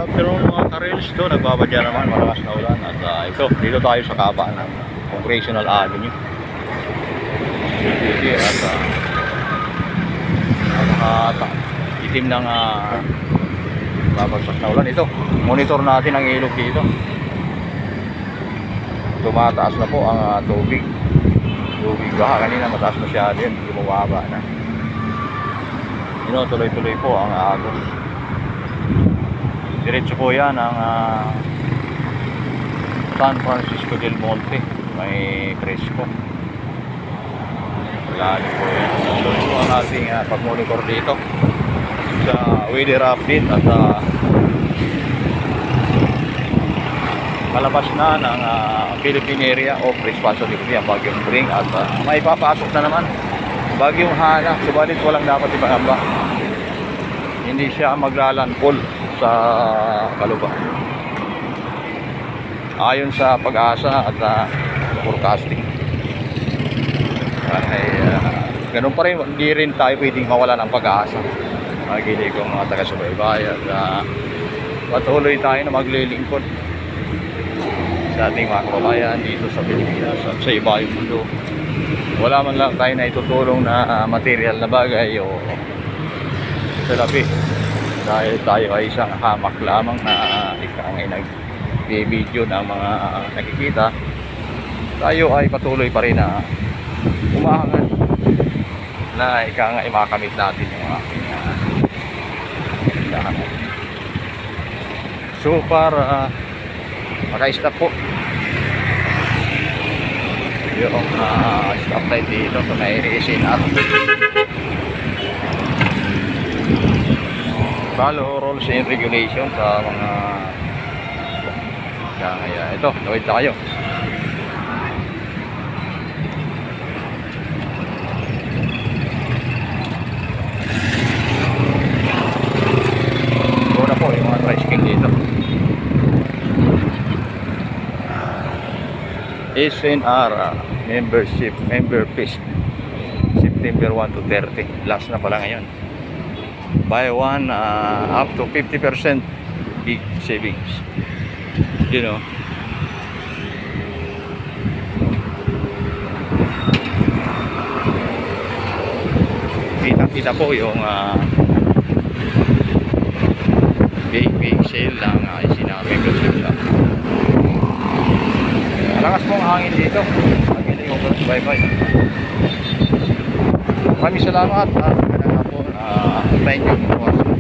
afternoon mga ka-rails to, nagbabadya naman, malakas na ulan. At ito, dito tayo sa kabaan ng Congressional Avenue. At itim ng babagsak na ulan. Ito, monitor natin ang ilog dito. Tumataas na po ang tubig. Baka kanina mataas masyado yun, bumababa na. Tuloy-tuloy po ang agos. Diretso po yan ang San Francisco del Monte, may Cresco. Lalo po yan. Tuloy po ang ating pag-monitor dito sa weather update at palabas na ng Philippine Area of Responsibility ang Bagyong Bring at may papasok na naman Bagyong Hana, subalit walang dapat ipangamba. Hindi siya maglalandfall sa Caloocan ayon sa pag-asa at forecasting. Ganun pa rin, hindi rin tayo pwedeng mawala ng pag-asa. Magiging kong mga taga-subaybay at patuloy tayo na maglilingkod sa ating mga kababayan dito sa Pilipinas at sa iba yung mundo. Wala man lang tayo na itutulong na material na bagay o salapi dahil tayo ay isang hamak lamang na ikangay nag-video ng mga nakikita. Tayo ay patuloy pa rin na umahangan na ikangay makamit natin yung aking lahat. So para maka-stop po yung stop light dito sa may SNR. Follow rules and regulations sa mga kaya ito, tawid tayo. Muna po yung mga tricycle dito. SNR member feast September 1 to 30, last na pala ngayon. Buy one up to 50% big savings, you know. Kita po yung big sale ng SNR membership shop. Malakas pong hangin dito. Bye-bye. Maraming salamat. Magandang hapon. Thank you for watching.